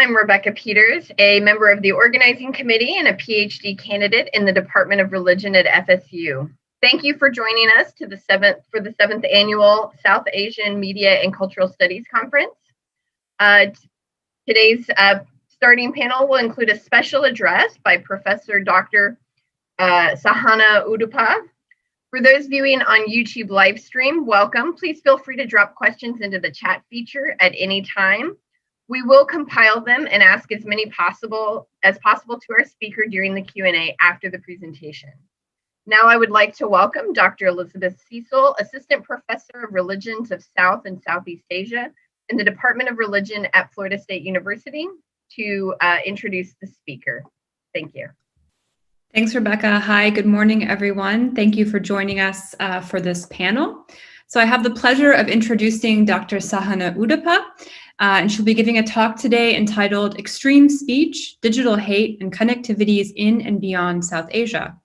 I'm Rebecca Peters, a member of the organizing committee and a PhD candidate in the Department of Religion at FSU. Thank you for joining us for the seventh annual South Asian Media and Cultural Studies Conference. Today's starting panel will include a special address by Professor Dr. Sahana Udupa. For those viewing on YouTube live stream, welcome. Please feel free to drop questions into the chat feature at any time. We will compile them and ask as many as possible to our speaker during the Q&A after the presentation. Now I would like to welcome Dr. Elizabeth Cecil, Assistant Professor of Religions of South and Southeast Asia in the Department of Religion at Florida State University, to introduce the speaker. Thank you. Thanks, Rebecca. Hi, good morning, everyone. Thank you for joining us for this panel. So I have the pleasure of introducing Dr. Sahana Udupa, and she'll be giving a talk today entitled Extreme Speech, Digital Hate, and Connectivities in and Beyond South Asia.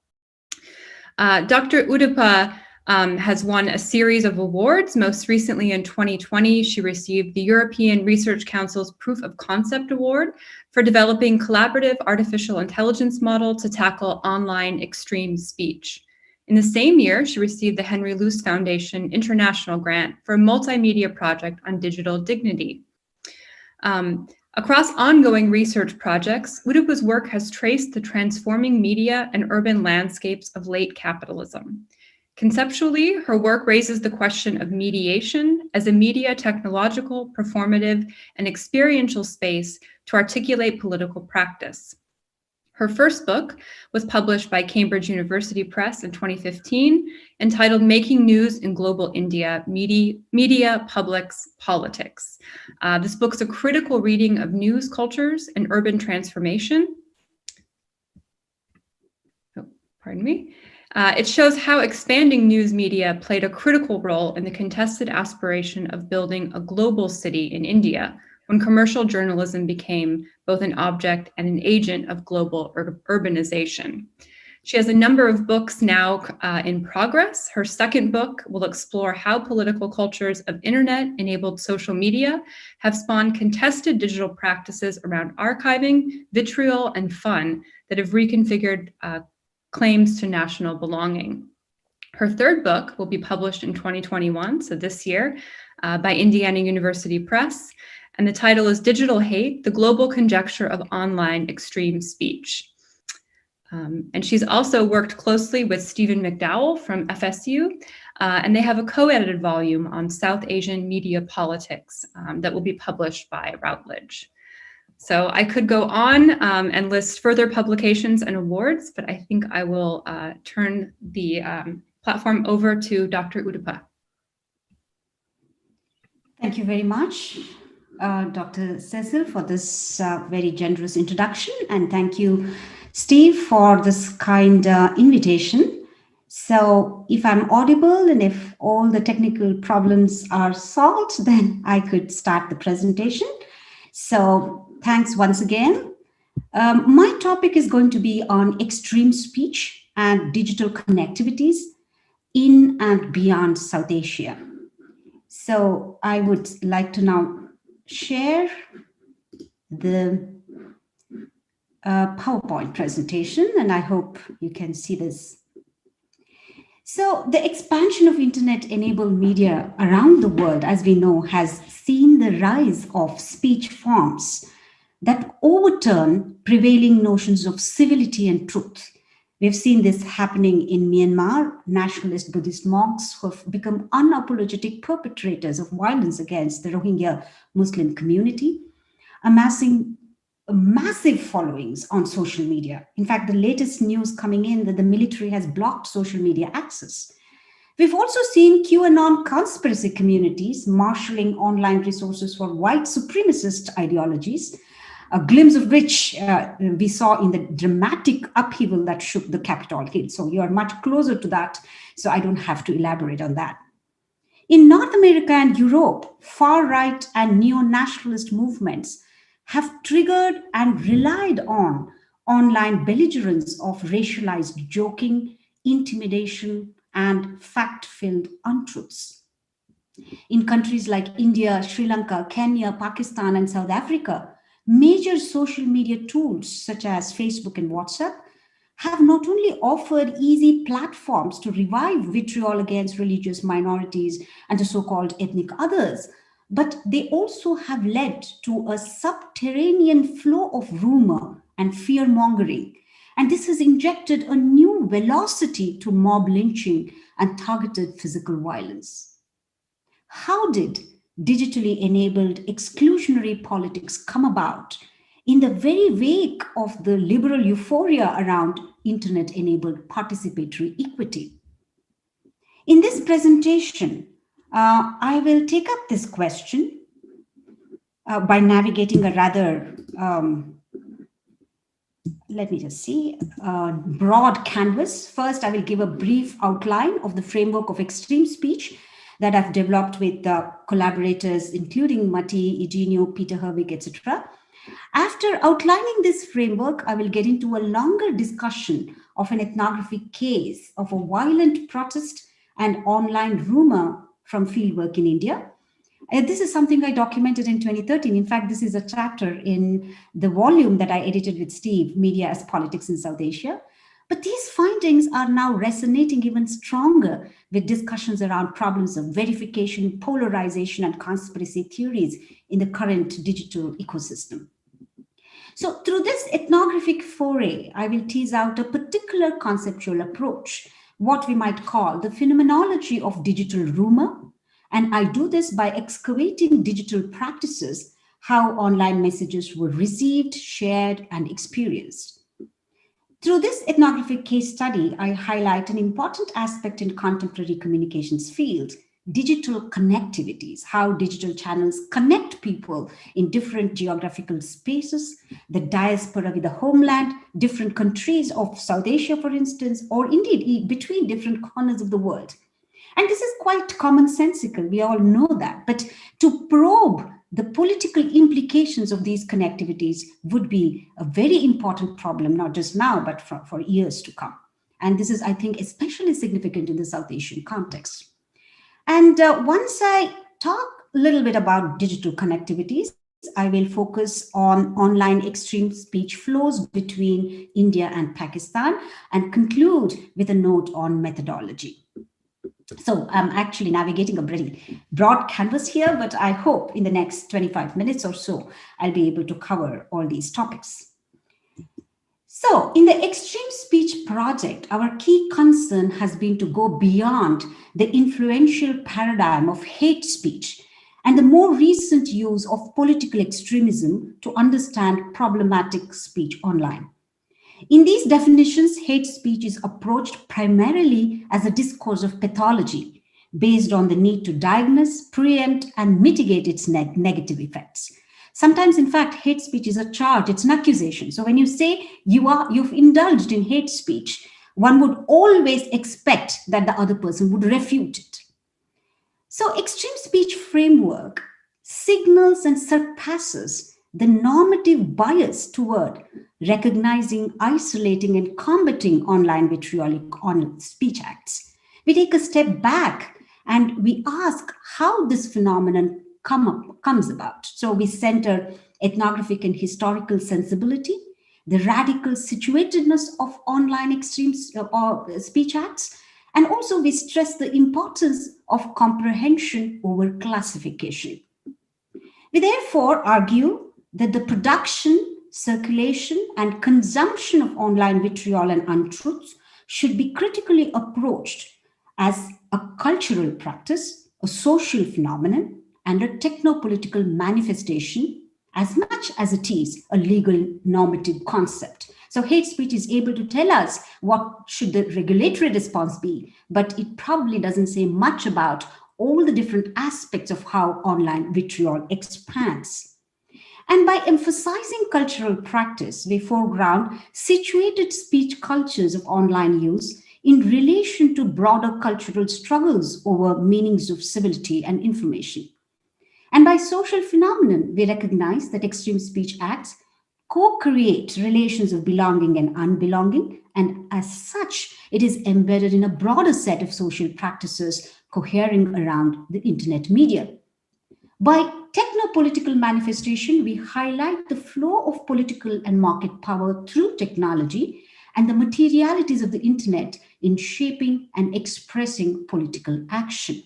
Dr. Udupa has won a series of awards. Most recently in 2020, she received the European Research Council's Proof of Concept Award for developing collaborative artificial intelligence model to tackle online extreme speech. In the same year, she received the Henry Luce Foundation International Grant for a multimedia project on digital dignity. Across ongoing research projects, Udupa's work has traced the transforming media and urban landscapes of late capitalism. Conceptually, her work raises the question of mediation as a media technological, performative, and experiential space to articulate political practice. Her first book was published by Cambridge University Press in 2015, entitled Making News in Global India, Media, Publics, Politics. This book's a critical reading of news cultures and urban transformation. Oh, pardon me. It shows how expanding news media played a critical role in the contested aspiration of building a global city in India, when commercial journalism became both an object and an agent of global urbanization. She has a number of books now in progress. Her second book will explore how political cultures of internet-enabled social media have spawned contested digital practices around archiving, vitriol, and fun that have reconfigured claims to national belonging. Her third book will be published in 2021, so this year, by Indiana University Press, and the title is Digital Hate, the Global Conjecture of Online Extreme Speech. And she's also worked closely with Stephen McDowell from FSU, and they have a co-edited volume on South Asian media politics that will be published by Routledge. So I could go on and list further publications and awards, but I think I will turn the platform over to Dr. Udupa. Thank you very much, Dr. Cecil, for this very generous introduction. And thank you, Steve, for this kind invitation. So if I'm audible and if all the technical problems are solved, then I could start the presentation. So thanks once again. My topic is going to be on extreme speech and digital connectivities in and beyond South Asia. So I would like to now share the PowerPoint presentation, and I hope you can see this. So the expansion of internet-enabled media around the world, as we know, has seen the rise of speech forms that overturn prevailing notions of civility and truth. We've seen this happening in Myanmar, nationalist Buddhist monks who have become unapologetic perpetrators of violence against the Rohingya Muslim community, amassing massive followings on social media. In fact, the latest news coming in that the military has blocked social media access. We've also seen QAnon conspiracy communities marshalling online resources for white supremacist ideologies, a glimpse of which we saw in the dramatic upheaval that shook the Capitol Hill. So you are much closer to that, so I don't have to elaborate on that. In North America and Europe, far-right and neo-nationalist movements have triggered and relied on online belligerence of racialized joking, intimidation, and fact-filled untruths. In countries like India, Sri Lanka, Kenya, Pakistan, and South Africa, major social media tools such as Facebook and WhatsApp have not only offered easy platforms to revive vitriol against religious minorities and the so-called ethnic others, but they also have led to a subterranean flow of rumor and fear-mongering. And this has injected a new velocity to mob lynching and targeted physical violence. How did digitally enabled exclusionary politics come about in the very wake of the liberal euphoria around internet-enabled participatory equity? In this presentation, I will take up this question by navigating a rather, broad canvas. First, I will give a brief outline of the framework of extreme speech that I've developed with collaborators, including Matti, Eugenio, Peter Herwig, etc. After outlining this framework, I will get into a longer discussion of an ethnography case of a violent protest and online rumor from fieldwork in India. This is something I documented in 2013. In fact, this is a chapter in the volume that I edited with Steve, Media as Politics in South Asia. But these findings are now resonating even stronger with discussions around problems of verification, polarization, and conspiracy theories in the current digital ecosystem. So through this ethnographic foray, I will tease out a particular conceptual approach, what we might call the phenomenology of digital rumor. And I do this by excavating digital practices, how online messages were received, shared, and experienced. Through this ethnographic case study, I highlight an important aspect in contemporary communications field, digital connectivities, how digital channels connect people in different geographical spaces, the diaspora with the homeland, different countries of South Asia, for instance, or indeed between different corners of the world. And this is quite commonsensical, we all know that, but to probe the political implications of these connectivities would be a very important problem, not just now, but for years to come. And this is, I think, especially significant in the South Asian context. And once I talk a little bit about digital connectivities, I will focus on online extreme speech flows between India and Pakistan and conclude with a note on methodology. So I'm actually navigating a pretty broad canvas here, but I hope in the next 25 minutes or so, I'll be able to cover all these topics. So in the Extreme Speech project, our key concern has been to go beyond the influential paradigm of hate speech and the more recent use of political extremism to understand problematic speech online. In these definitions, hate speech is approached primarily as a discourse of pathology based on the need to diagnose, preempt, and mitigate its negative effects. Sometimes, in fact, hate speech is a charge, it's an accusation. So when you say you've indulged in hate speech, one would always expect that the other person would refute it. So extreme speech framework signals and surpasses the normative bias toward recognizing, isolating, and combating online vitriolic speech acts. We take a step back and we ask how this phenomenon comes about. So we center ethnographic and historical sensibility, the radical situatedness of online extreme speech acts, and also we stress the importance of comprehension over classification. We therefore argue that the production, circulation, and consumption of online vitriol and untruths should be critically approached as a cultural practice, a social phenomenon, and a techno-political manifestation as much as it is a legal normative concept. So hate speech is able to tell us what should the regulatory response be, but it probably doesn't say much about all the different aspects of how online vitriol expands. And by emphasizing cultural practice, we foreground situated speech cultures of online use in relation to broader cultural struggles over meanings of civility and information. And by social phenomenon, we recognize that extreme speech acts co-create relations of belonging and unbelonging, and as such, it is embedded in a broader set of social practices cohering around the internet media. By techno-political manifestation, we highlight the flow of political and market power through technology and the materialities of the internet in shaping and expressing political action.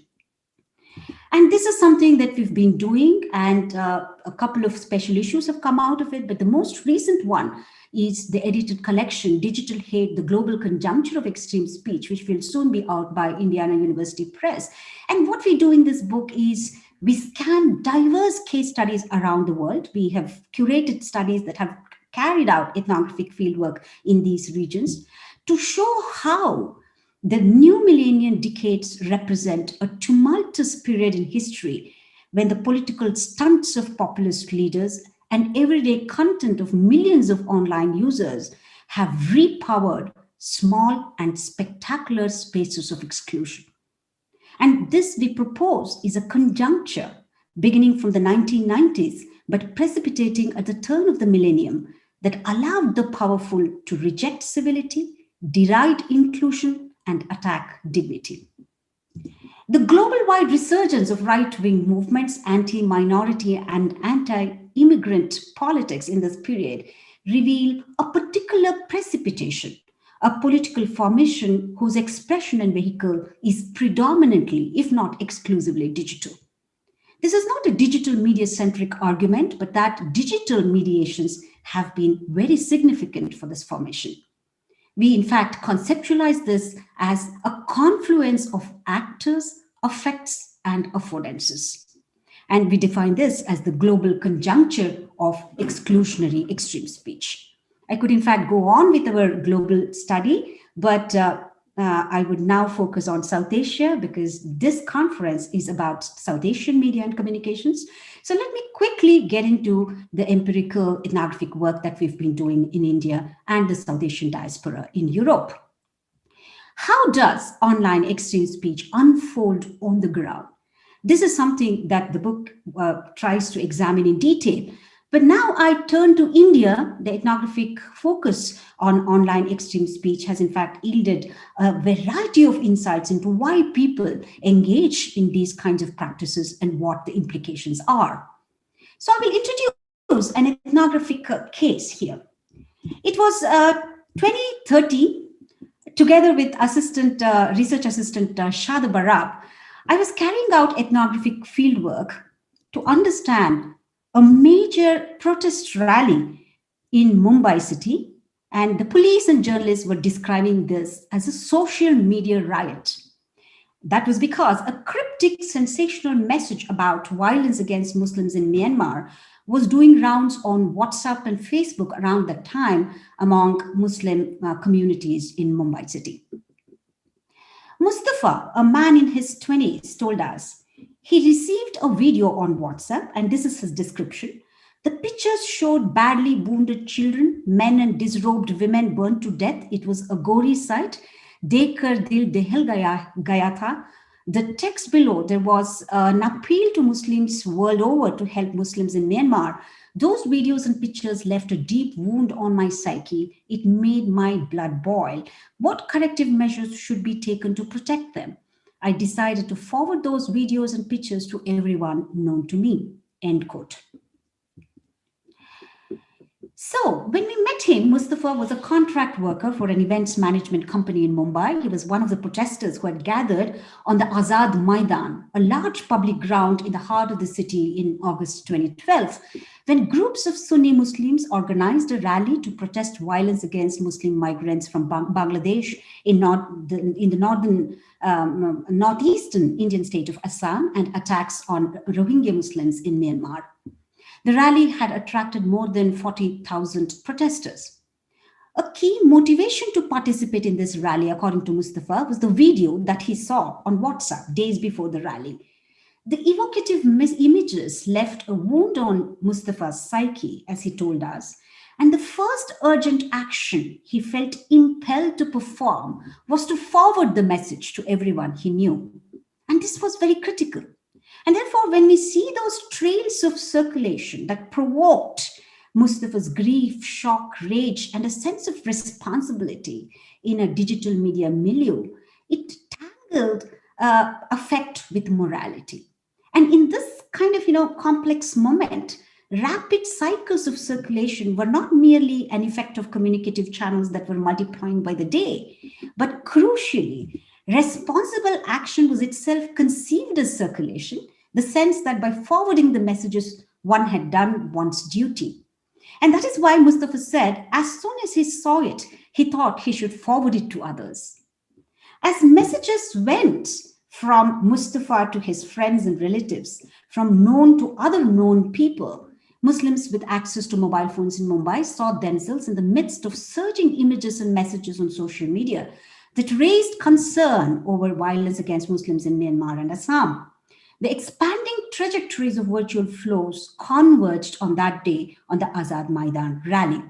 And this is something that we've been doing, and a couple of special issues have come out of it, but the most recent one is the edited collection, Digital Hate, the Global Conjuncture of Extreme Speech, which will soon be out by Indiana University Press. And what we do in this book is we scan diverse case studies around the world. We have curated studies that have carried out ethnographic fieldwork in these regions to show how the new millennium decades represent a tumultuous period in history when the political stunts of populist leaders and everyday content of millions of online users have repowered small and spectacular spaces of exclusion. And this, we propose, is a conjuncture beginning from the 1990s, but precipitating at the turn of the millennium that allowed the powerful to reject civility, deride inclusion, and attack dignity. The global-wide resurgence of right-wing movements, anti-minority and anti-immigrant politics in this period reveal a particular precipitation, a political formation whose expression and vehicle is predominantly, if not exclusively, digital. This is not a digital media-centric argument, but that digital mediations have been very significant for this formation. We, in fact, conceptualize this as a confluence of actors, effects, and affordances. And we define this as the global conjuncture of exclusionary extreme speech. I could, in fact, go on with our global study, but I would now focus on South Asia because this conference is about South Asian media and communications. So let me quickly get into the empirical ethnographic work that we've been doing in India and the South Asian diaspora in Europe. How does online extreme speech unfold on the ground? This is something that the book tries to examine in detail. But now I turn to India. The ethnographic focus on online extreme speech has in fact yielded a variety of insights into why people engage in these kinds of practices and what the implications are. So I will introduce an ethnographic case here. It was 2013, together with research assistant Shada Barab, I was carrying out ethnographic fieldwork to understand a major protest rally in Mumbai city, and the police and journalists were describing this as a social media riot. That was because a cryptic, sensational message about violence against Muslims in Myanmar was doing rounds on WhatsApp and Facebook around that time among Muslim communities in Mumbai city. Mustafa, a man in his 20s, told us he received a video on WhatsApp, and this is his description. The pictures showed badly wounded children, men and disrobed women burned to death. It was a gory sight. Dekhkar dil dehel gaya tha. The text below, there was an appeal to Muslims world over to help Muslims in Myanmar. Those videos and pictures left a deep wound on my psyche. It made my blood boil. What corrective measures should be taken to protect them? I decided to forward those videos and pictures to everyone known to me, end quote. So when we met him, Mustafa was a contract worker for an events management company in Mumbai. He was one of the protesters who had gathered on the Azad Maidan, a large public ground in the heart of the city in August 2012, when groups of Sunni Muslims organized a rally to protest violence against Muslim migrants from Bangladesh in the northeastern Indian state of Assam and attacks on Rohingya Muslims in Myanmar. The rally had attracted more than 40,000 protesters. A key motivation to participate in this rally, according to Mustafa, was the video that he saw on WhatsApp days before the rally. The evocative images left a wound on Mustafa's psyche, as he told us, and the first urgent action he felt impelled to perform was to forward the message to everyone he knew. And this was very critical. And therefore, when we see those trails of circulation that provoked Mustafa's grief, shock, rage, and a sense of responsibility in a digital media milieu, it tangled affect with morality. And in this kind of, complex moment, rapid cycles of circulation were not merely an effect of communicative channels that were multiplying by the day, but crucially, responsible action was itself conceived as circulation, the sense that by forwarding the messages, one had done one's duty. And that is why Mustafa said, as soon as he saw it, he thought he should forward it to others. As messages went from Mustafa to his friends and relatives, from known to other known people, Muslims with access to mobile phones in Mumbai saw themselves in the midst of surging images and messages on social media that raised concern over violence against Muslims in Myanmar and Assam. The expanding trajectories of virtual flows converged on that day on the Azad Maidan rally.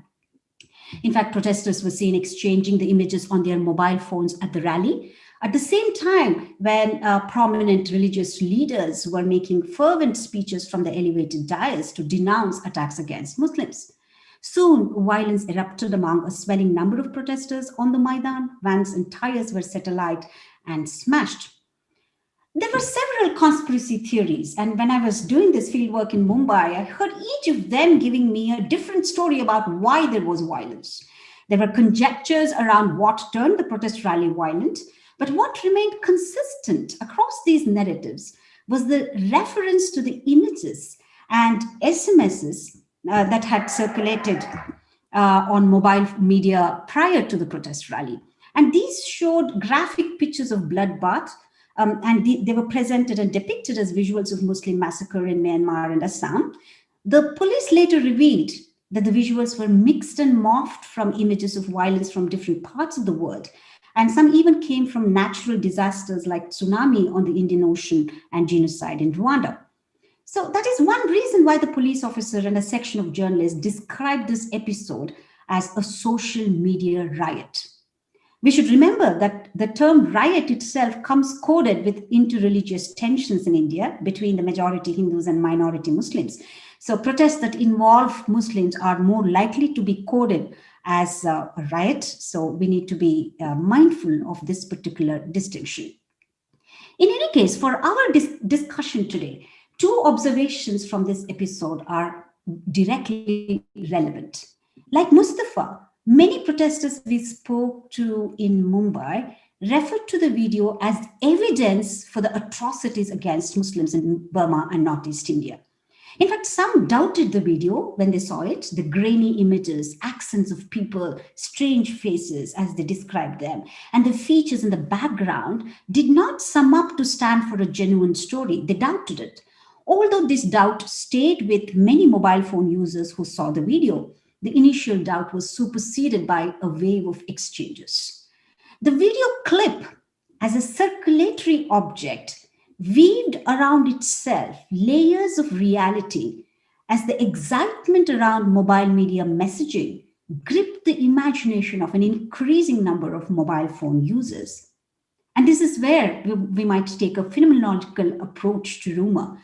In fact, protesters were seen exchanging the images on their mobile phones at the rally, at the same time when prominent religious leaders were making fervent speeches from the elevated dais to denounce attacks against Muslims. Soon, violence erupted among a swelling number of protesters on the Maidan. Vans and tires were set alight and smashed. There were several conspiracy theories, and when I was doing this fieldwork in Mumbai, I heard each of them giving me a different story about why there was violence. There were conjectures around what turned the protest rally violent, but what remained consistent across these narratives was the reference to the images and SMSs that had circulated on mobile media prior to the protest rally. And these showed graphic pictures of bloodbath, and they were presented and depicted as visuals of Muslim massacre in Myanmar and Assam. The police later revealed that the visuals were mixed and morphed from images of violence from different parts of the world. And some even came from natural disasters like tsunami on the Indian Ocean and genocide in Rwanda. So that is one reason why the police officer and a section of journalists described this episode as a social media riot. We should remember that the term riot itself comes coded with interreligious tensions in India between the majority Hindus and minority Muslims. So protests that involve Muslims are more likely to be coded as a riot. So we need to be mindful of this particular distinction. In any case, for our discussion today, two observations from this episode are directly relevant. Like Mustafa, many protesters we spoke to in Mumbai referred to the video as evidence for the atrocities against Muslims in Burma and Northeast India. In fact, some doubted the video when they saw it, the grainy images, accents of people, strange faces as they described them, and the features in the background did not sum up to stand for a genuine story. They doubted it. Although this doubt stayed with many mobile phone users who saw the video, the initial doubt was superseded by a wave of exchanges. The video clip, as a circulatory object, weaved around itself layers of reality as the excitement around mobile media messaging gripped the imagination of an increasing number of mobile phone users. And this is where we might take a phenomenological approach to rumor.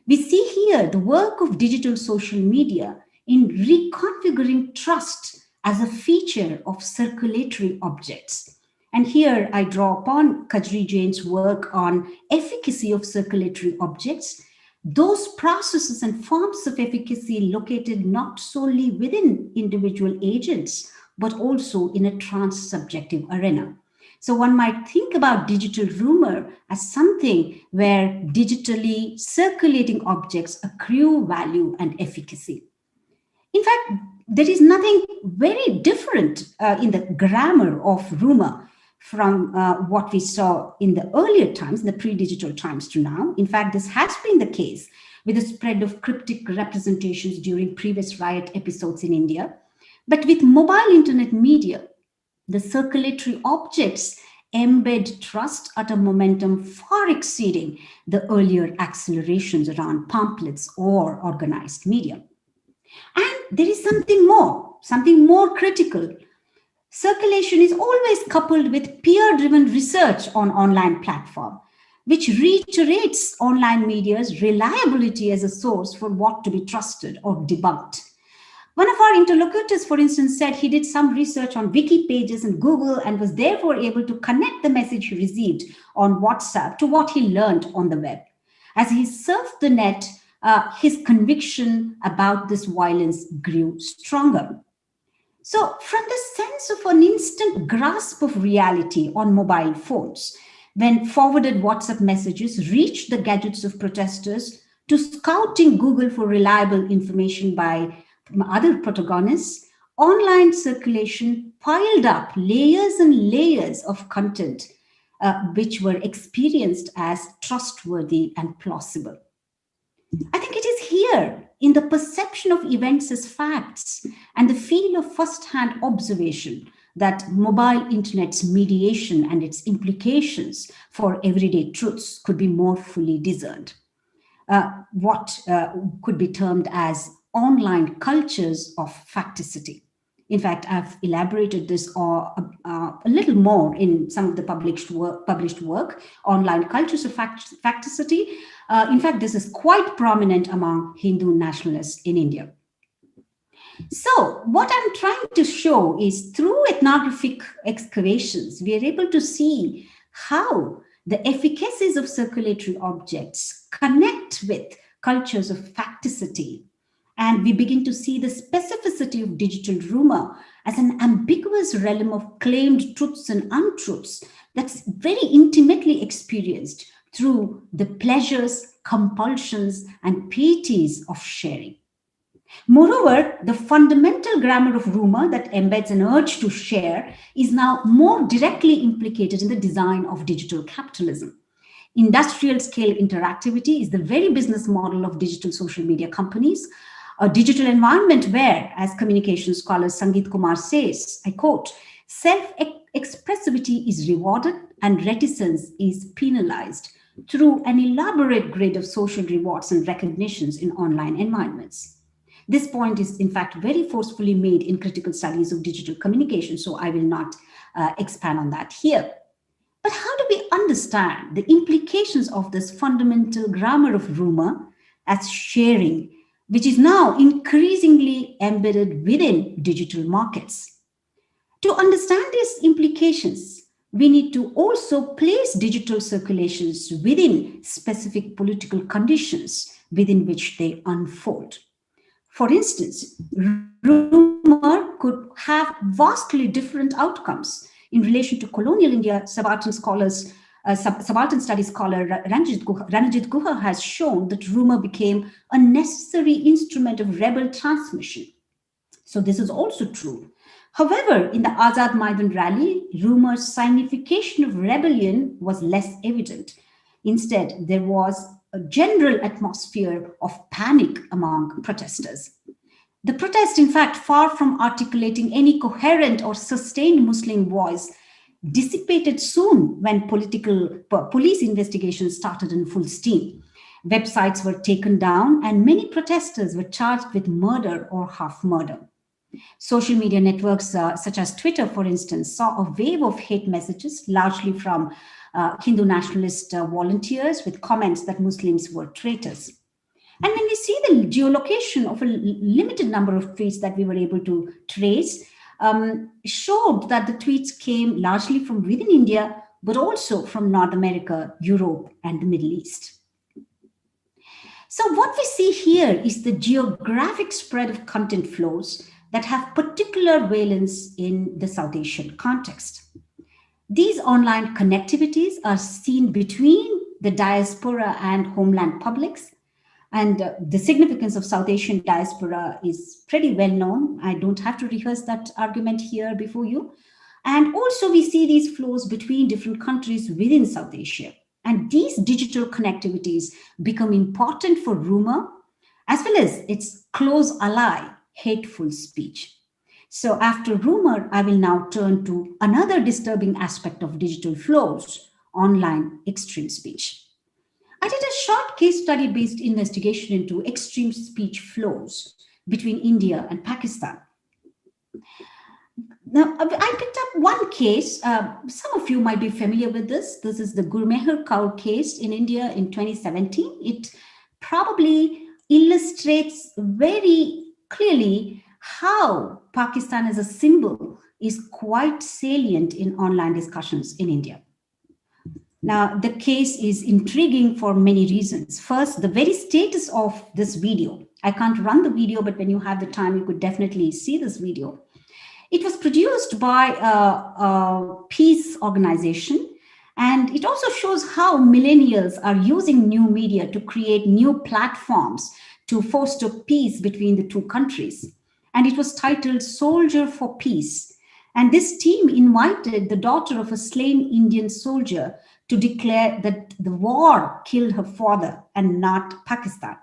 We see here the work of digital social media in reconfiguring trust as a feature of circulatory objects. And here I draw upon Kajri Jain's work on efficacy of circulatory objects, those processes and forms of efficacy located not solely within individual agents, but also in a trans-subjective arena. So one might think about digital rumor as something where digitally circulating objects accrue value and efficacy. In fact, there is nothing very different in the grammar of rumor from what we saw in the earlier times, in the pre-digital times to now. In fact, this has been the case with the spread of cryptic representations during previous riot episodes in India. But with mobile internet media, the circulatory objects embed trust at a momentum far exceeding the earlier accelerations around pamphlets or organized media. And there is something more critical. Circulation is always coupled with peer-driven research on online platform, which reiterates online media's reliability as a source for what to be trusted or debunked. One of our interlocutors, for instance, said he did some research on wiki pages and Google and was therefore able to connect the message he received on WhatsApp to what he learned on the web. As he surfed the net his conviction about this violence grew stronger. So from the sense of an instant grasp of reality on mobile phones, when forwarded WhatsApp messages reached the gadgets of protesters, to scouting Google for reliable information by other protagonists, online circulation piled up layers and layers of content which were experienced as trustworthy and plausible. I think it is here in the perception of events as facts and the feel of first-hand observation that mobile internet's mediation and its implications for everyday truths could be more fully discerned. What could be termed as online cultures of facticity. In fact, I've elaborated this a little more in some of the published work, online cultures of facticity. In fact, this is quite prominent among Hindu nationalists in India. So what I'm trying to show is through ethnographic excavations, we are able to see how the efficacies of circulatory objects connect with cultures of facticity. And we begin to see the specificity of digital rumor as an ambiguous realm of claimed truths and untruths that's very intimately experienced through the pleasures, compulsions, and pieties of sharing. Moreover, the fundamental grammar of rumor that embeds an urge to share is now more directly implicated in the design of digital capitalism. Industrial scale interactivity is the very business model of digital social media companies, a digital environment where, as communication scholar Sangeet Kumar says, I quote, self-expressivity is rewarded and reticence is penalized through an elaborate grid of social rewards and recognitions in online environments. This point is, in fact, very forcefully made in critical studies of digital communication, so I will not expand on that here. But how do we understand the implications of this fundamental grammar of rumor as sharing, which is now increasingly embedded within digital markets? To understand these implications, we need to also place digital circulations within specific political conditions within which they unfold. For instance, rumor could have vastly different outcomes. In relation to colonial India, subaltern studies scholar Ranjit Guha has shown that rumor became a necessary instrument of rebel transmission. So this is also true. However, in the Azad Maidan rally, rumor's signification of rebellion was less evident. Instead, there was a general atmosphere of panic among protesters. The protest, in fact, far from articulating any coherent or sustained Muslim voice, dissipated soon when police investigations started in full steam. Websites were taken down and many protesters were charged with murder or half murder. Social media networks such as Twitter, for instance, saw a wave of hate messages, largely from Hindu nationalist volunteers with comments that Muslims were traitors. And when we see the geolocation of a limited number of tweets that we were able to trace, showed that the tweets came largely from within India, but also from North America, Europe, and the Middle East. So what we see here is the geographic spread of content flows that have particular valence in the South Asian context. These online connectivities are seen between the diaspora and homeland publics. And the significance of South Asian diaspora is pretty well known. I don't have to rehearse that argument here before you. And also we see these flows between different countries within South Asia. And these digital connectivities become important for rumor, as well as its close ally, hateful speech. So after rumor, I will now turn to another disturbing aspect of digital flows, online extreme speech. I did a short case study-based investigation into extreme speech flows between India and Pakistan. Now, I picked up one case. Some of you might be familiar with this. This is the Gurmehar Kaur case in India in 2017. It probably illustrates very clearly how Pakistan as a symbol is quite salient in online discussions in India. Now, the case is intriguing for many reasons. First, the very status of this video. I can't run the video, but when you have the time, you could definitely see this video. It was produced by a peace organization, and it also shows how millennials are using new media to create new platforms to foster peace between the two countries. And it was titled Soldier for Peace. And this team invited the daughter of a slain Indian soldier to declare that the war killed her father and not Pakistan.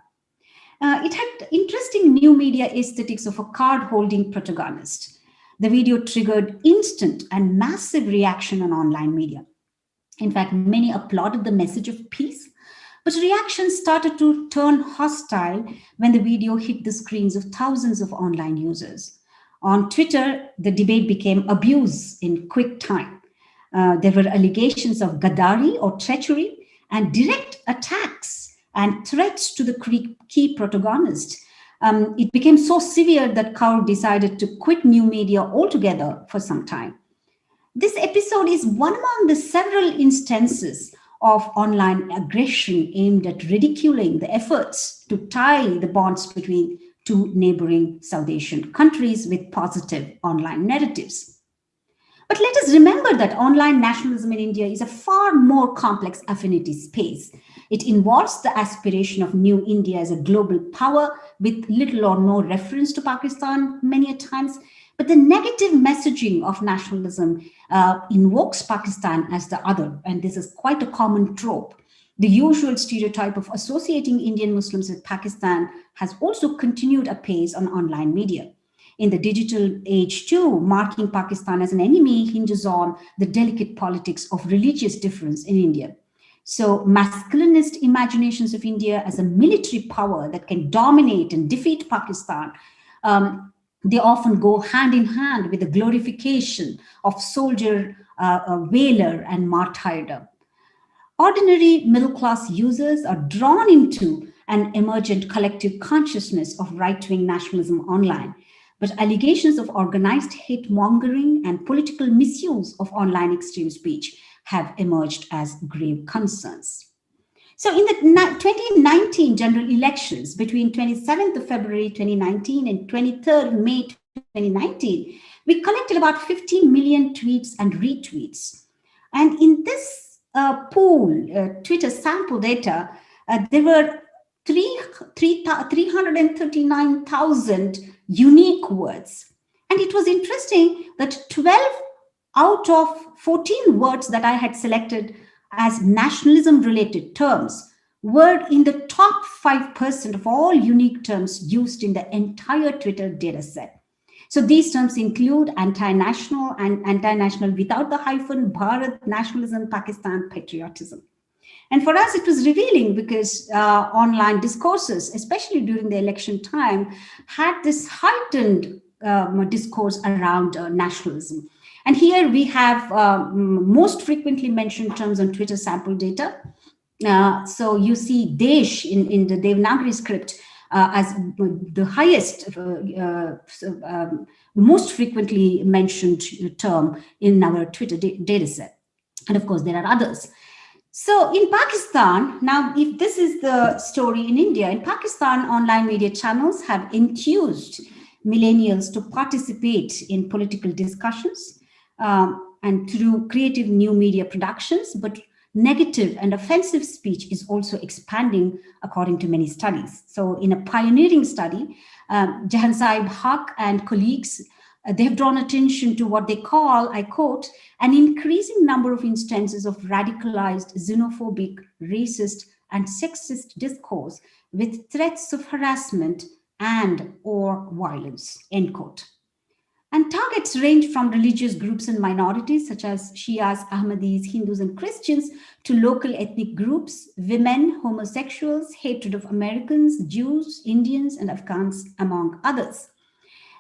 It had interesting new media aesthetics of a card-holding protagonist. The video triggered instant and massive reaction on online media. In fact, many applauded the message of peace, but reactions started to turn hostile when the video hit the screens of thousands of online users. On Twitter, the debate became abuse in quick time. There were allegations of Gadari or treachery and direct attacks and threats to the key protagonist. It became so severe that Kaur decided to quit new media altogether for some time. This episode is one among the several instances of online aggression aimed at ridiculing the efforts to tie the bonds between two neighboring South Asian countries with positive online narratives. But let us remember that online nationalism in India is a far more complex affinity space. It involves the aspiration of New India as a global power with little or no reference to Pakistan many a times. But the negative messaging of nationalism invokes Pakistan as the other, and this is quite a common trope. The usual stereotype of associating Indian Muslims with Pakistan has also continued apace on online media. In the digital age too, marking Pakistan as an enemy hinges on the delicate politics of religious difference in India. So masculinist imaginations of India as a military power that can dominate and defeat Pakistan, they often go hand in hand with the glorification of soldier, valor, and martyrdom. Ordinary middle-class users are drawn into an emergent collective consciousness of right-wing nationalism online, but allegations of organized hate-mongering and political misuse of online extreme speech have emerged as grave concerns. So in the 2019 general elections between 27th of February 2019 and 23rd May 2019, we collected about 15 million tweets and retweets. And in this pool, Twitter sample data, there were 339,000 unique words. And it was interesting that 12 out of 14 words that I had selected as nationalism-related terms were in the top 5% of all unique terms used in the entire Twitter dataset. So these terms include anti-national and anti-national without the hyphen, Bharat, nationalism, Pakistan, patriotism. And for us, it was revealing because online discourses, especially during the election time, had this heightened discourse around nationalism. And here we have most frequently mentioned terms on Twitter sample data. So you see Desh in the Devanagari script as the highest, most frequently mentioned term in our Twitter dataset. And of course, there are others. So in Pakistan, now if this is the story in India, in Pakistan, online media channels have enthused millennials to participate in political discussions and through creative new media productions, but negative and offensive speech is also expanding according to many studies. So in a pioneering study, Jahansaib Haq and colleagues, they have drawn attention to what they call, I quote, an increasing number of instances of radicalized, xenophobic, racist, and sexist discourse with threats of harassment and or violence, end quote. And targets range from religious groups and minorities such as Shias, Ahmadis, Hindus, and Christians to local ethnic groups, women, homosexuals, hatred of Americans, Jews, Indians, and Afghans, among others.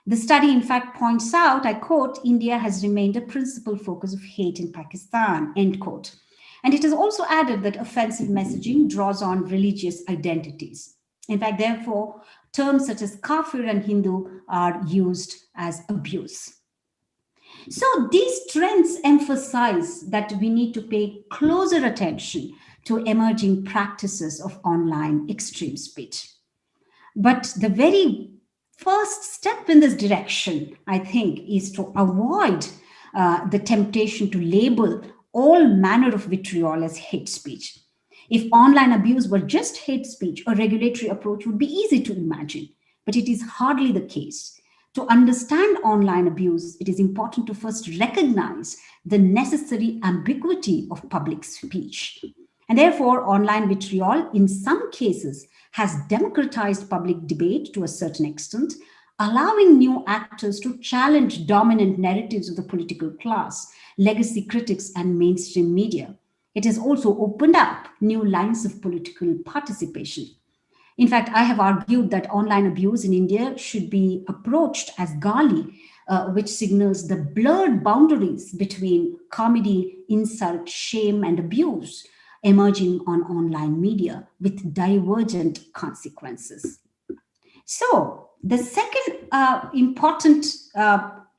The study, in fact, points out, I quote, India has remained a principal focus of hate in Pakistan, end quote. And it has also added that offensive messaging draws on religious identities. In fact, therefore, terms such as kafir and Hindu are used as abuse. So these trends emphasize that we need to pay closer attention to emerging practices of online extreme speech. But the very first step in this direction, I think, is to avoid the temptation to label all manner of vitriol as hate speech. If online abuse were just hate speech, a regulatory approach would be easy to imagine, but it is hardly the case. To understand online abuse, it is important to first recognize the necessary ambiguity of public speech. And therefore, online vitriol, in some cases, has democratized public debate to a certain extent, allowing new actors to challenge dominant narratives of the political class, legacy critics, and mainstream media. It has also opened up new lines of political participation. In fact, I have argued that online abuse in India should be approached as Gali, which signals the blurred boundaries between comedy, insult, shame, and abuse emerging on online media with divergent consequences. So the second important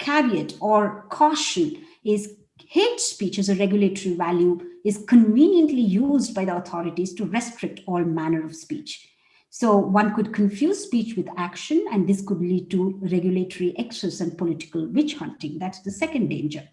caveat or caution is hate speech as a regulatory value is conveniently used by the authorities to restrict all manner of speech. So one could confuse speech with action, and this could lead to regulatory excess and political witch hunting. That's the second danger.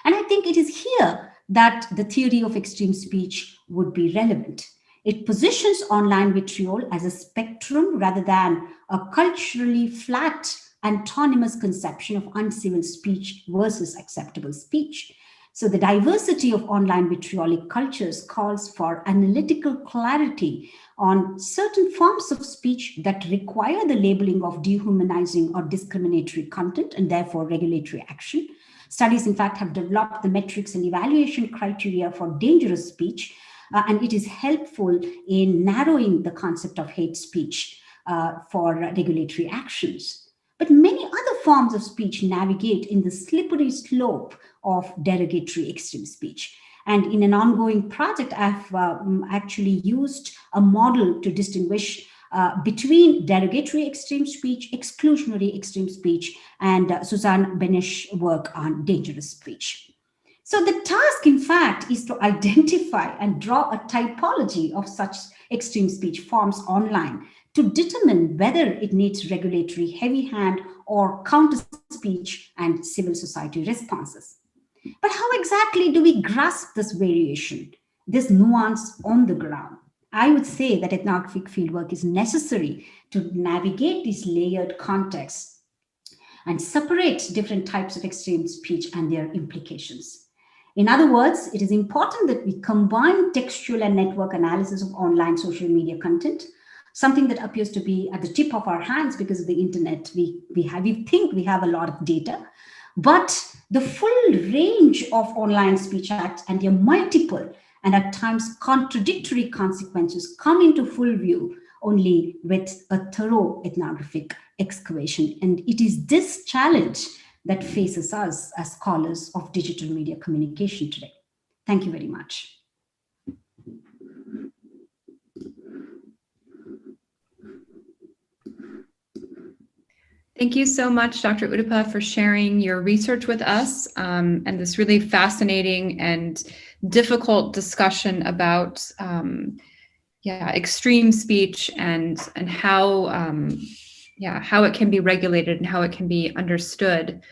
And I think it is here that the theory of extreme speech would be relevant. It positions online vitriol as a spectrum rather than a culturally flat, autonomous conception of uncivil speech versus acceptable speech. So the diversity of online vitriolic cultures calls for analytical clarity on certain forms of speech that require the labeling of dehumanizing or discriminatory content and therefore regulatory action. Studies, in fact, have developed the metrics and evaluation criteria for dangerous speech, and it is helpful in narrowing the concept of hate speech for regulatory actions. But many other forms of speech navigate in the slippery slope of derogatory extreme speech. And in an ongoing project, I've actually used a model to distinguish between derogatory extreme speech, exclusionary extreme speech, and Suzanne Benesh's work on dangerous speech. So the task, in fact, is to identify and draw a typology of such extreme speech forms online to determine whether it needs regulatory heavy hand or counter speech and civil society responses. But how exactly do we grasp this variation, this nuance on the ground? I would say that ethnographic fieldwork is necessary to navigate these layered contexts and separate different types of extreme speech and their implications. In other words, it is important that we combine textual and network analysis of online social media content, something that appears to be at the tip of our hands because of the internet. We think we have a lot of data, but the full range of online speech acts and their multiple and at times contradictory consequences come into full view only with a thorough ethnographic excavation. And it is this challenge that faces us as scholars of digital media communication today. Thank you very much. Thank you so much, Dr. Udupa, for sharing your research with us and this really fascinating and difficult discussion about extreme speech and how it can be regulated and how it can be understood.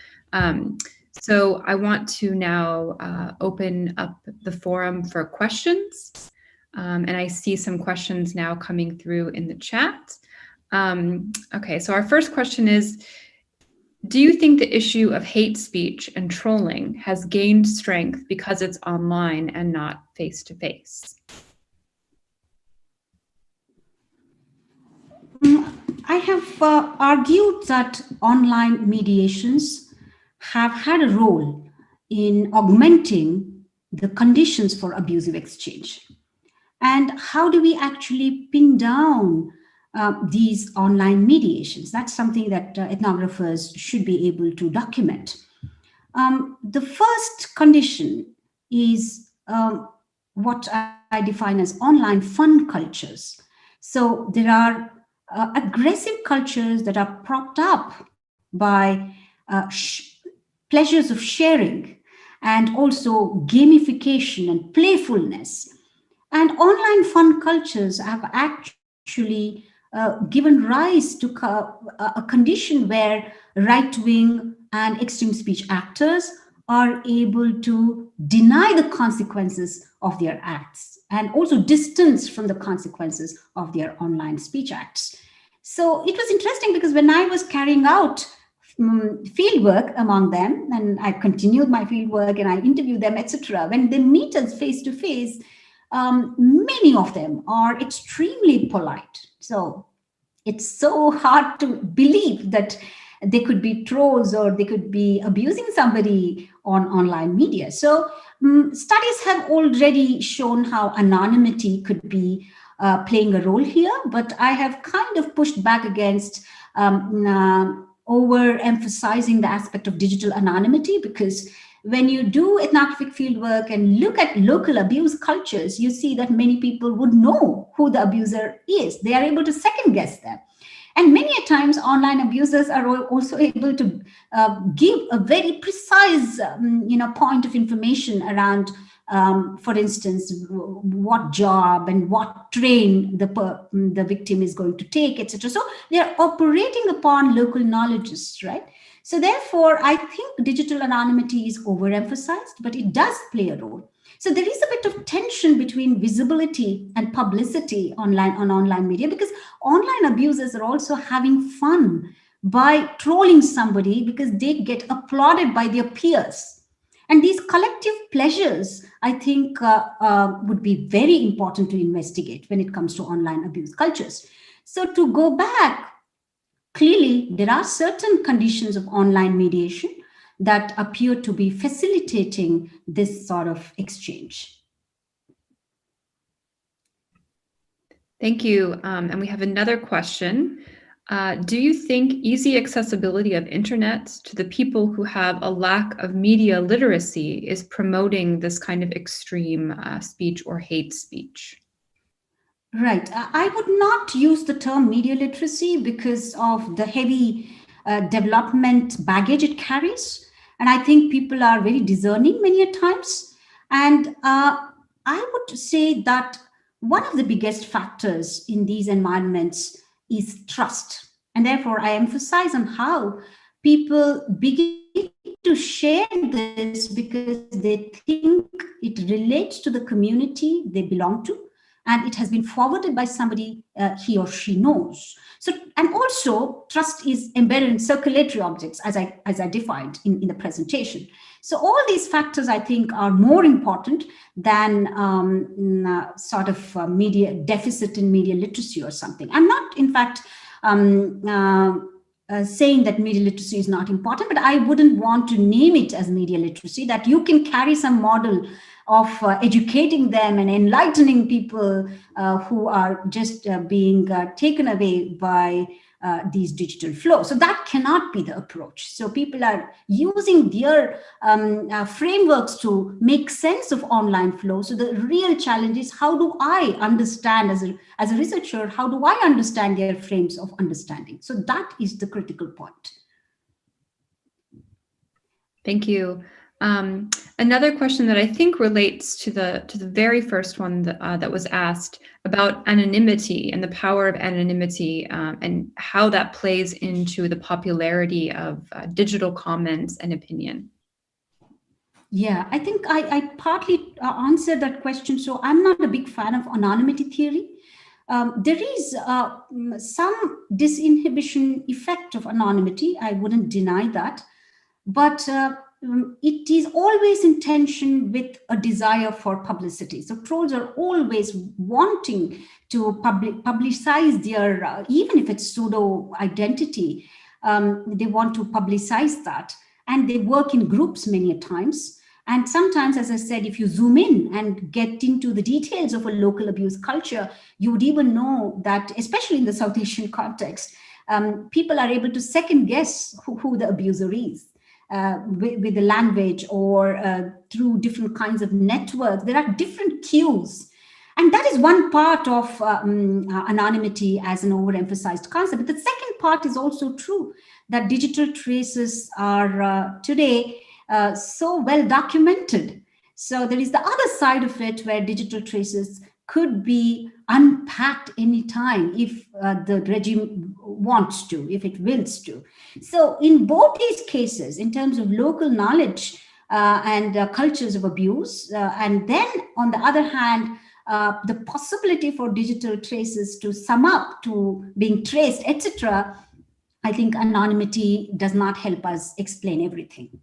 So I want to now open up the forum for questions. And I see some questions now coming through in the chat. Okay, so our first question is, do you think the issue of hate speech and trolling has gained strength because it's online and not face-to-face? I have argued that online mediations have had a role in augmenting the conditions for abusive exchange. And how do we actually pin down these online mediations? That's something that ethnographers should be able to document. The first condition is what I define as online fun cultures. So there are aggressive cultures that are propped up by pleasures of sharing, and also gamification and playfulness. And online fun cultures have actually given rise to a condition where right-wing and extreme speech actors are able to deny the consequences of their acts and also distance from the consequences of their online speech acts. So it was interesting because when I was carrying out fieldwork among them, and I continued my fieldwork and I interviewed them, etc., when they meet us face to face, many of them are extremely polite. So it's so hard to believe that they could be trolls or they could be abusing somebody on online media. So studies have already shown how anonymity could be playing a role here, but I have kind of pushed back against overemphasizing the aspect of digital anonymity, because when you do ethnographic fieldwork and look at local abuse cultures, you see that many people would know who the abuser is. They are able to second guess them. And many a times online abusers are also able to give a very precise point of information around, for instance, what job and what train the victim is going to take, etc. So they're operating upon local knowledges, right? So therefore, I think digital anonymity is overemphasized, but it does play a role. So there is a bit of tension between visibility and publicity on online media, because online abusers are also having fun by trolling somebody because they get applauded by their peers. And these collective pleasures, I think, would be very important to investigate when it comes to online abuse cultures. So to go back, clearly, there are certain conditions of online mediation that appear to be facilitating this sort of exchange. Thank you. And we have another question. Do you think easy accessibility of internet to the people who have a lack of media literacy is promoting this kind of extreme speech or hate speech? Right. I would not use the term media literacy because of the heavy development baggage it carries. And I think people are very discerning many a times. And I would say that one of the biggest factors in these environments is trust. And therefore, I emphasize on how people begin to share this because they think it relates to the community they belong to, and it has been forwarded by somebody he or she knows. So, and also trust is embedded in circulatory objects, as I defined in the presentation. So all these factors, I think, are more important than sort of media deficit in media literacy or something. I'm not, in fact, saying that media literacy is not important, but I wouldn't want to name it as media literacy, that you can carry some model of educating them and enlightening people who are just being taken away by these digital flows. So that cannot be the approach. So people are using their frameworks to make sense of online flow. So the real challenge is, how do I understand as a researcher, how do I understand their frames of understanding? So that is the critical point. Thank you. Another question that I think relates to the very first one that was asked about anonymity and the power of anonymity and how that plays into the popularity of digital comments and opinion. Yeah, I think I partly answered that question. So I'm not a big fan of anonymity theory. There is some disinhibition effect of anonymity. I wouldn't deny that. But it is always in tension with a desire for publicity. So trolls are always wanting to publicize their, even if it's pseudo identity, they want to publicize that. And they work in groups many a times. And sometimes, as I said, if you zoom in and get into the details of a local abuse culture, you would even know that, especially in the South Asian context, people are able to second guess who the abuser is. With the language or through different kinds of networks. There are different cues. And that is one part of anonymity as an overemphasized concept. But the second part is also true, that digital traces are today so well documented. So there is the other side of it where digital traces could be unpacked anytime if the regime wants to, if it wills to. So in both these cases, in terms of local knowledge and cultures of abuse, and then on the other hand, the possibility for digital traces to sum up to being traced, etc., I think anonymity does not help us explain everything.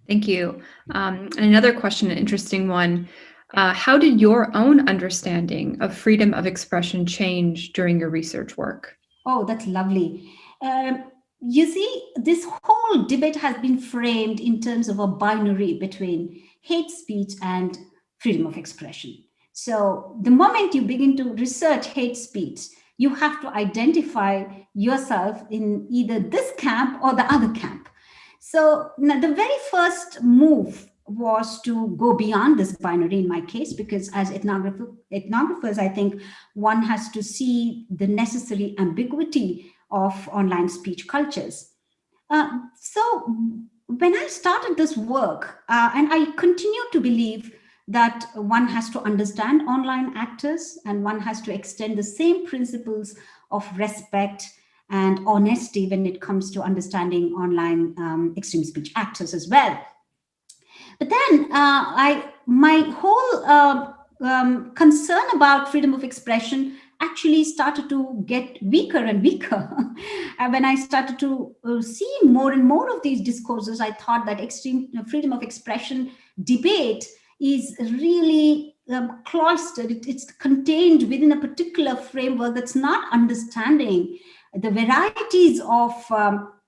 Thank you. And another question, an interesting one. How did your own understanding of freedom of expression change during your research work? Oh, that's lovely. You see, this whole debate has been framed in terms of a binary between hate speech and freedom of expression. So the moment you begin to research hate speech, you have to identify yourself in either this camp or the other camp. So now the very first move was to go beyond this binary in my case, because as ethnographers, I think one has to see the necessary ambiguity of online speech cultures. So when I started this work, and I continue to believe that one has to understand online actors and one has to extend the same principles of respect and honesty when it comes to understanding online extreme speech actors as well. But then my whole concern about freedom of expression actually started to get weaker and weaker. And when I started to see more and more of these discourses, I thought that extreme freedom of expression debate is really cloistered. It's contained within a particular framework that's not understanding the varieties of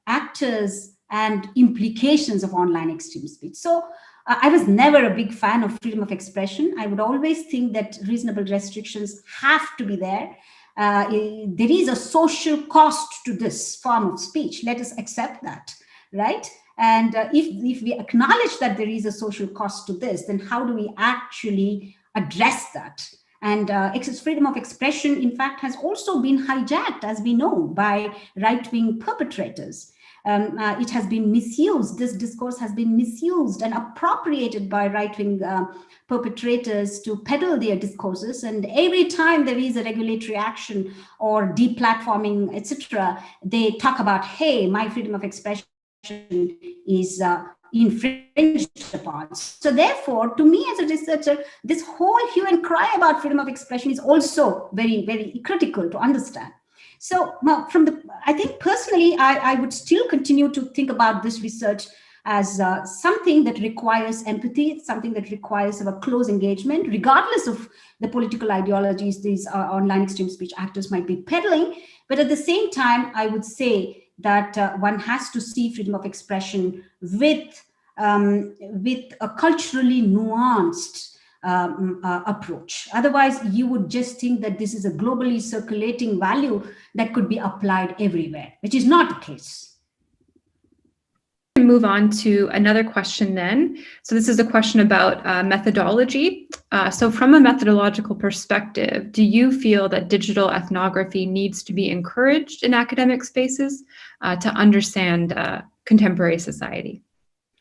actors and implications of online extreme speech. So I was never a big fan of freedom of expression. I would always think that reasonable restrictions have to be there. There is a social cost to this form of speech. Let us accept that, right? And if we acknowledge that there is a social cost to this, then how do we actually address that? And freedom of expression, in fact, has also been hijacked, as we know, by right-wing perpetrators. It has been misused. This discourse has been misused and appropriated by right-wing perpetrators to peddle their discourses. And every time there is a regulatory action or deplatforming, etc., they talk about, hey, my freedom of expression is infringed upon. So therefore, to me as a researcher, this whole hue and cry about freedom of expression is also very, very critical to understand. So I think personally, I would still continue to think about this research as something that requires empathy, something that requires a close engagement, regardless of the political ideologies these online extreme speech actors might be peddling. But at the same time, I would say that one has to see freedom of expression with a culturally nuanced approach. Otherwise, you would just think that this is a globally circulating value that could be applied everywhere, which is not the case. Move on to another question then. So this is a question about methodology. So from a methodological perspective, do you feel that digital ethnography needs to be encouraged in academic spaces to understand contemporary society?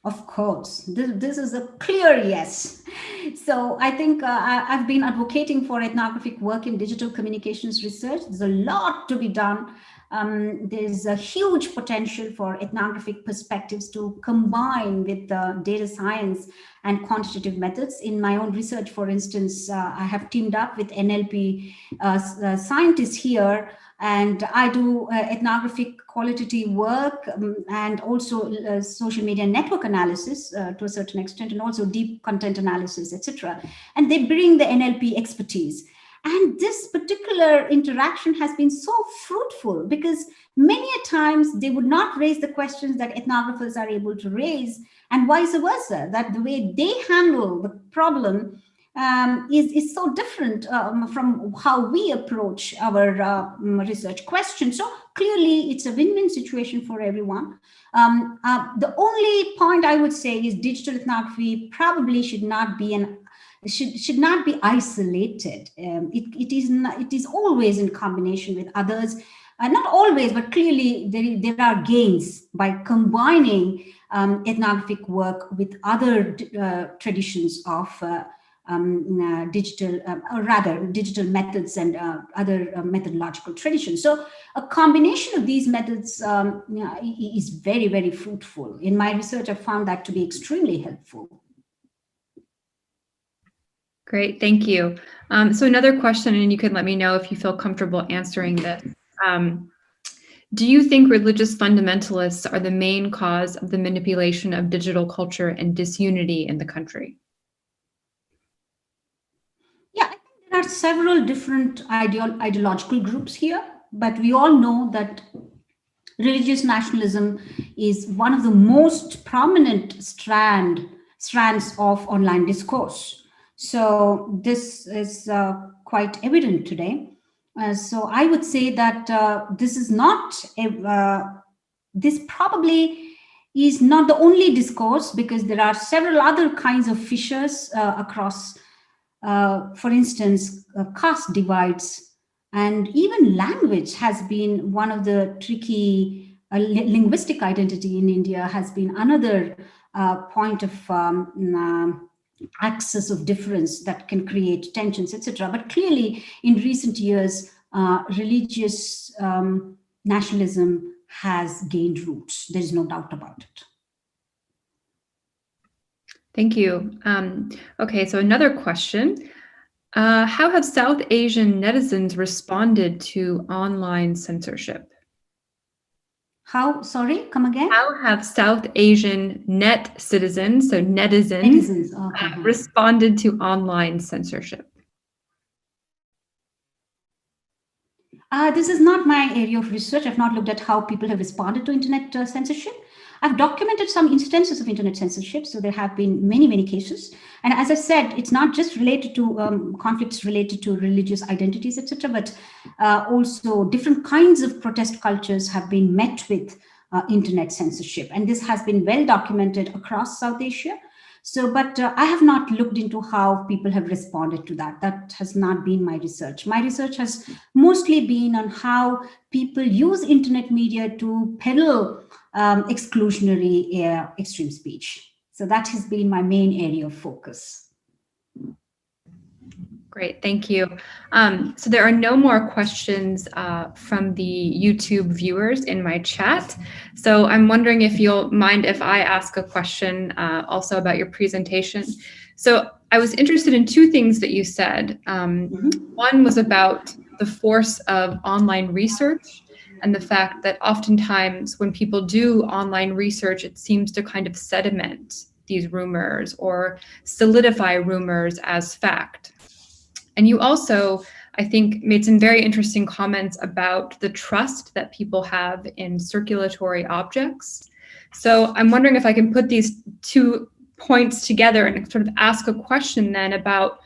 Of course, this is a clear yes. So I think I've been advocating for ethnographic work in digital communications research. There's a lot to be done. There's a huge potential for ethnographic perspectives to combine with data science and quantitative methods. In my own research, for instance, I have teamed up with NLP scientists here, and I do ethnographic qualitative work and also social media network analysis to a certain extent, and also deep content analysis, etc. And they bring the NLP expertise. And this particular interaction has been so fruitful because many a times they would not raise the questions that ethnographers are able to raise, and vice versa, that the way they handle the problem is so different from how we approach our research questions. So clearly it's a win-win situation for everyone. The only point I would say is digital ethnography probably should not be should not be isolated. It is always in combination with others. Not always, but clearly there are gains by combining ethnographic work with other traditions of digital methods and other methodological traditions. So a combination of these methods is very, very fruitful. In my research, I found that to be extremely helpful. Great, thank you. So another question, and you can let me know if you feel comfortable answering this. Do you think religious fundamentalists are the main cause of the manipulation of digital culture and disunity in the country? Yeah, I think there are several different ideological groups here, but we all know that religious nationalism is one of the most prominent strands of online discourse. So this is quite evident today. So I would say that this probably is not the only discourse, because there are several other kinds of fissures across, for instance, caste divides, and even language has been one of the tricky, linguistic identity in India has been another point of axis of difference that can create tensions, etc. But clearly, in recent years, religious nationalism has gained roots. There is no doubt about it. Thank you. Okay, so another question. How have South Asian netizens responded to online censorship? How, sorry, come again? How have South Asian net citizens, so netizens, responded to online censorship? This is not my area of research. I've not looked at how people have responded to internet censorship. I've documented some instances of internet censorship, so there have been many, many cases. And as I said, it's not just related to conflicts related to religious identities, etc., but also different kinds of protest cultures have been met with internet censorship. And this has been well documented across South Asia. So, but I have not looked into how people have responded to that. That has not been my research. My research has mostly been on how people use internet media to peddle exclusionary extreme speech. So that has been my main area of focus. Great, thank you. So there are no more questions from the YouTube viewers in my chat. So I'm wondering if you'll mind if I ask a question also about your presentation. So I was interested in two things that you said. One was about the force of online research and the fact that oftentimes when people do online research, it seems to kind of sediment these rumors or solidify rumors as fact. And you also, I think, made some very interesting comments about the trust that people have in circulatory objects. So I'm wondering if I can put these 2 points together and sort of ask a question then about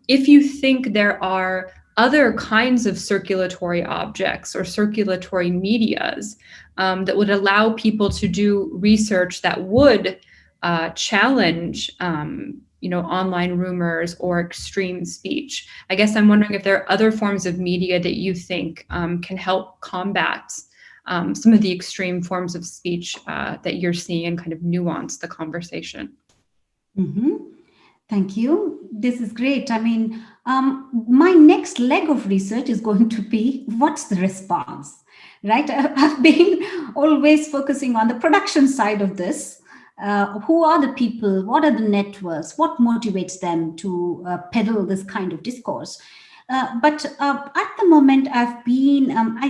if you think there are other kinds of circulatory objects or circulatory medias that would allow people to do research that would challenge online rumors or extreme speech. I guess I'm wondering if there are other forms of media that you think can help combat some of the extreme forms of speech that you're seeing and kind of nuance the conversation. Thank you. This is great. I mean, my next leg of research is going to be what's the response, right? I've been always focusing on the production side of this. Who are the people? What are the networks? What motivates them to peddle this kind of discourse? But at the moment, I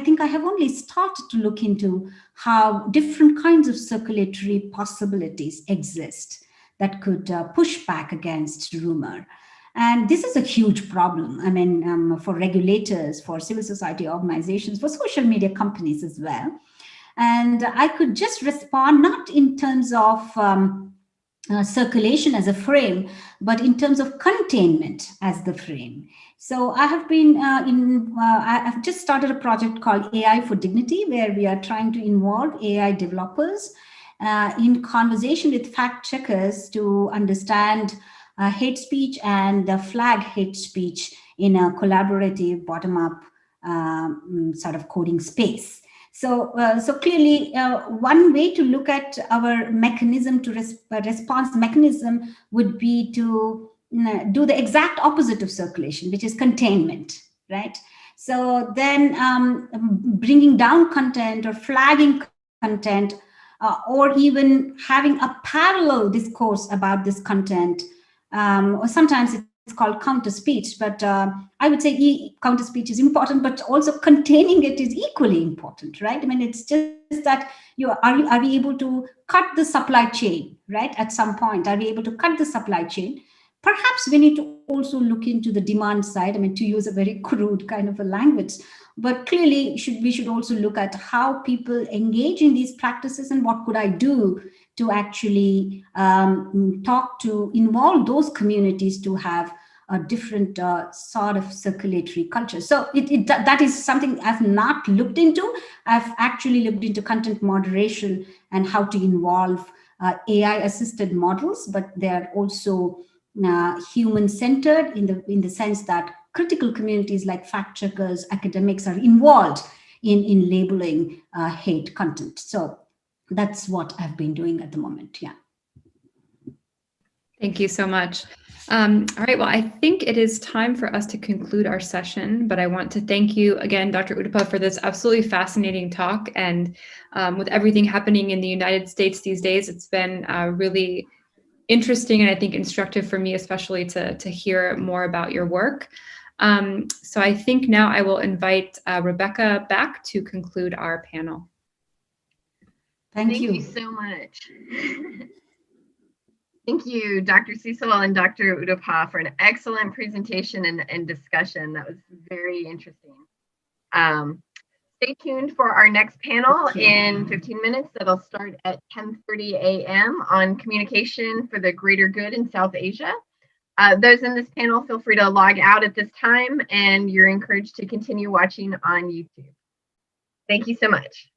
think I have only started to look into how different kinds of circulatory possibilities exist that could push back against rumor. And this is a huge problem. I mean, for regulators, for civil society organizations, for social media companies as well. And I could just respond not in terms of circulation as a frame, but in terms of containment as the frame. So I have been I've just started a project called AI for Dignity, where we are trying to involve AI developers in conversation with fact checkers to understand hate speech and flag hate speech in a collaborative bottom-up sort of coding space. So clearly, one way to look at our mechanism to response mechanism would be to do the exact opposite of circulation, which is containment, right? So then bringing down content or flagging content, or even having a parallel discourse about this content, or sometimes it's called counter speech, but I would say counter speech is important, but also containing it is equally important, right? I mean, it's just that are we able to cut the supply chain, right? At some point, are we able to cut the supply chain? Perhaps we need to also look into the demand side. I mean, to use a very crude kind of a language, but clearly we should also look at how people engage in these practices and what could I do to actually involve those communities to have a different sort of circulatory culture. So that is something I've not looked into. I've actually looked into content moderation and how to involve AI-assisted models, but they're also human-centered in the sense that critical communities like fact checkers, academics are involved in labeling hate content. So that's what I've been doing at the moment. Yeah. Thank you so much. All right, well, I think it is time for us to conclude our session, but I want to thank you again, Dr. Udupa, for this absolutely fascinating talk. And with everything happening in the United States these days, it's been really interesting and I think instructive for me, especially to hear more about your work. So I think now I will invite Rebecca back to conclude our panel. Thank you so much. Thank you, Dr. Cecil and Dr. Udupa, for an excellent presentation and discussion. That was very interesting. Stay tuned for our next panel in 15 minutes. That'll start at 10:30 a.m. on communication for the greater good in South Asia. Those in this panel, feel free to log out at this time, and you're encouraged to continue watching on YouTube. Thank you so much.